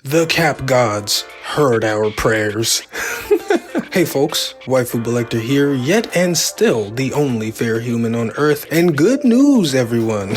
The Cap Gods heard our prayers. Hey folks, Waifu Belector here, yet and still the only fair human on Earth, and good news everyone!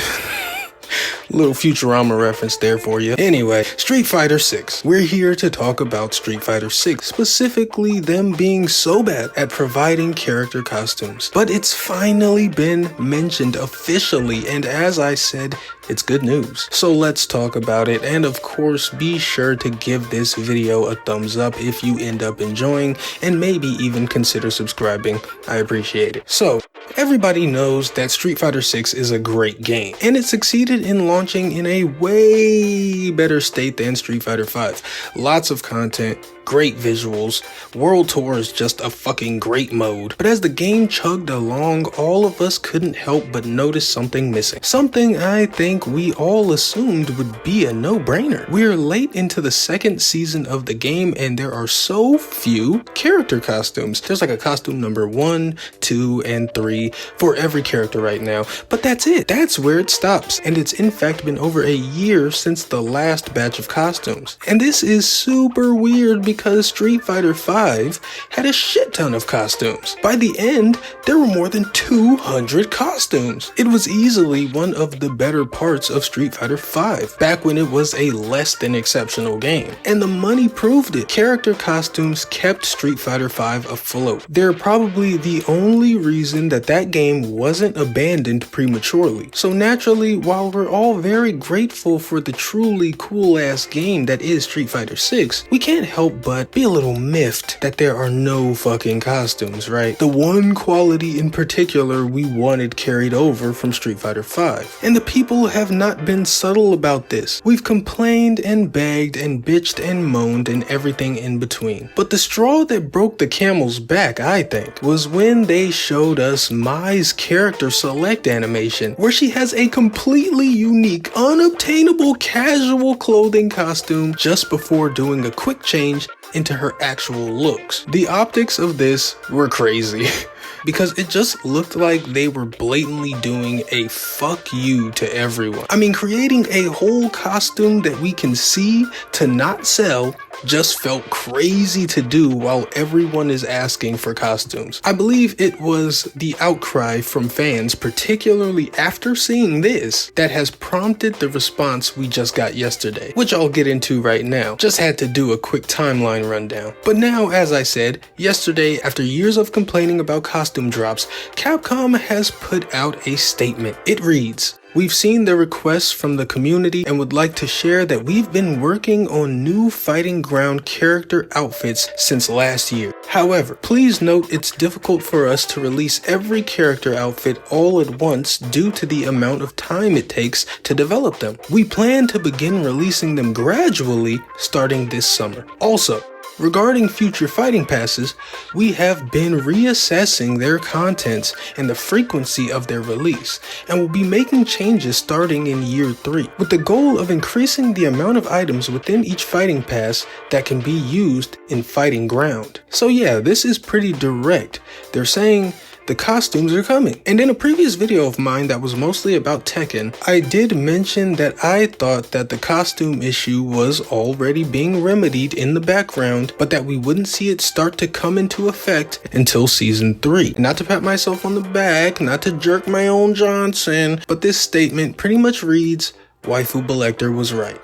Little Futurama reference there for you. Anyway, Street Fighter 6. We're here to talk about Street Fighter 6, specifically them being so bad at providing character costumes. But it's finally been mentioned officially, and as I said, it's good news. So let's talk about it, and of course, be sure to give this video a thumbs up if you end up enjoying, and maybe even consider subscribing. I appreciate it. So, everybody knows that Street Fighter 6 is a great game, and it succeeded in launching in a way better state than Street Fighter 5. Lots of content, great visuals, World Tour is just a fucking great mode. But as the game chugged along, all of us couldn't help but notice something missing. Something I think we all assumed would be a no-brainer. We're late into the second season of the game and there are so few character costumes. There's like a costume number 1, 2, and 3 for every character right now. But that's it. That's where it stops. And it's in fact been over a year since the last batch of costumes. And this is super weird because Street Fighter 5 had a shit ton of costumes. By the end, there were more than 200 costumes. It was easily one of the better parts of Street Fighter 5, back when it was a less than exceptional game. And the money proved it. Character costumes kept Street Fighter 5 afloat. They're probably the only reason that that game wasn't abandoned prematurely. So naturally, while we're all very grateful for the truly cool-ass game that is Street Fighter 6, we can't help but be a little miffed that there are no fucking costumes, right? The one quality in particular we wanted carried over from Street Fighter 5. And the people have not been subtle about this. We've complained and begged and bitched and moaned and everything in between. But the straw that broke the camel's back, I think, was when they showed us Mai's character select animation, where she has a completely unique, unobtainable casual clothing costume just before doing a quick change into her actual looks. The optics of this were crazy. Because it just looked like they were blatantly doing a fuck you to everyone. I mean, creating a whole costume that we can see to not sell just felt crazy to do while everyone is asking for costumes. I believe it was the outcry from fans, particularly after seeing this, that has prompted the response we just got yesterday, which I'll get into right now. Just had to do a quick timeline rundown. But now, as I said, yesterday, after years of complaining about costume drops, Capcom has put out a statement. It reads, "We've seen the requests from the community and would like to share that we've been working on new Fighting Ground character outfits since last year. However, please note it's difficult for us to release every character outfit all at once due to the amount of time it takes to develop them. We plan to begin releasing them gradually starting this summer. Also, regarding future fighting passes, we have been reassessing their contents and the frequency of their release, and will be making changes starting in year 3, with the goal of increasing the amount of items within each fighting pass that can be used in Fighting Ground." So yeah, this is pretty direct. They're saying the costumes are coming. And in a previous video of mine that was mostly about Tekken, I did mention that I thought that the costume issue was already being remedied in the background, but that we wouldn't see it start to come into effect until Season 3. Not to pat myself on the back, not to jerk my own Johnson, but this statement pretty much reads, Waifu Belector was right.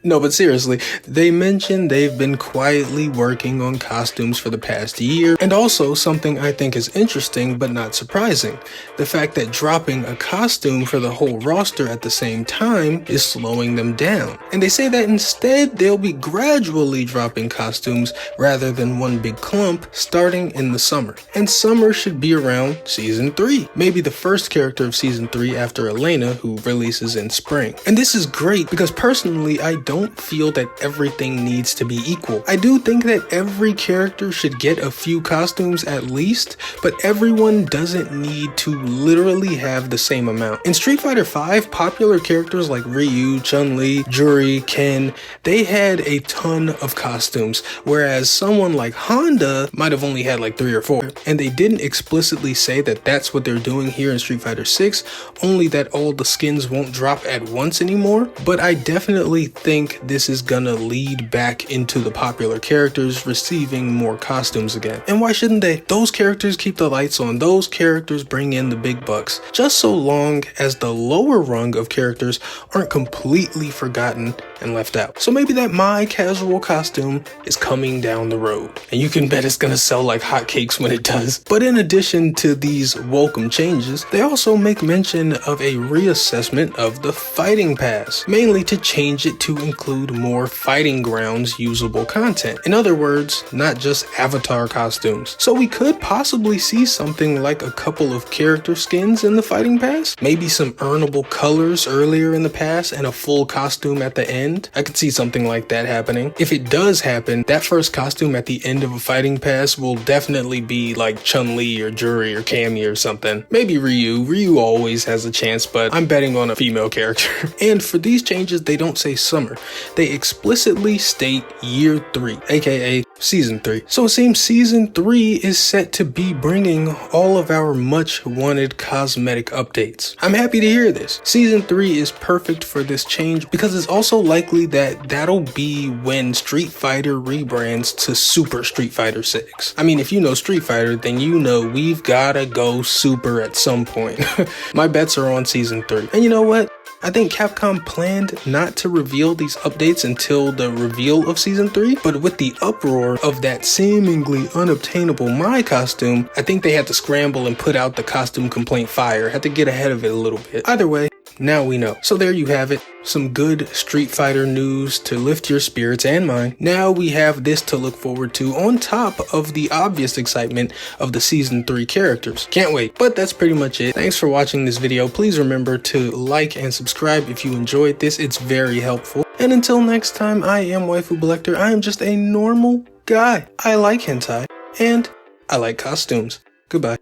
No, but seriously, they mentioned they've been quietly working on costumes for the past year, and also something I think is interesting but not surprising, the fact that dropping a costume for the whole roster at the same time is slowing them down. And they say that instead they'll be gradually dropping costumes rather than one big clump starting in the summer. And summer should be around Season 3, maybe the first character of Season 3 after Elena, who releases in spring. And this is great because personally I don't feel that everything needs to be equal. I do think that every character should get a few costumes at least, but everyone doesn't need to literally have the same amount. In Street Fighter 5, popular characters like Ryu, Chun-Li, Juri, Ken, they had a ton of costumes, whereas someone like Honda might have only had like 3 or 4. And they didn't explicitly say that that's what they're doing here in Street Fighter 6, only that all the skins won't drop drop at once anymore, but I definitely think this is gonna lead back into the popular characters receiving more costumes again. And why shouldn't they? Those characters keep the lights on, those characters bring in the big bucks, just so long as the lower rung of characters aren't completely forgotten and left out. So maybe that My Casual costume is coming down the road, and you can bet it's gonna sell like hotcakes when it does. But in addition to these welcome changes, they also make mention of a reassessment of the fighting pass, mainly to change it to include more fighting grounds usable content. In other words, not just avatar costumes. So we could possibly see something like a couple of character skins in the fighting pass, maybe some earnable colors earlier in the pass and a full costume at the end. I could see something like that happening. If it does happen, that first costume at the end of a fighting pass will definitely be like Chun-Li or Juri or Cammy or something. Maybe Ryu. Ryu always has a chance, but I'm betting on a female character. And for these changes, they don't say summer. They explicitly state year 3, aka season 3. So it seems season 3 is set to be bringing all of our much wanted cosmetic updates. I'm happy to hear this. Season 3 is perfect for this change because it's also likely that that'll be when Street Fighter rebrands to Super Street Fighter 6. I mean, if you know Street Fighter, then you know we've gotta go super at some point. My bets are on season 3. And you know what? I think Capcom planned not to reveal these updates until the reveal of season 3, but with the uproar of that seemingly unobtainable My costume, I think they had to scramble and put out the costume complaint fire, had to get ahead of it a little bit. Either way, now we know. So there you have it. Some good Street Fighter news to lift your spirits and mine. Now we have this to look forward to on top of the obvious excitement of the season 3 characters. Can't wait. But that's pretty much it. Thanks for watching this video. Please remember to like and subscribe if you enjoyed this. It's very helpful. And until next time, I am Waifu Belector. I am just a normal guy. I like hentai and I like costumes. Goodbye.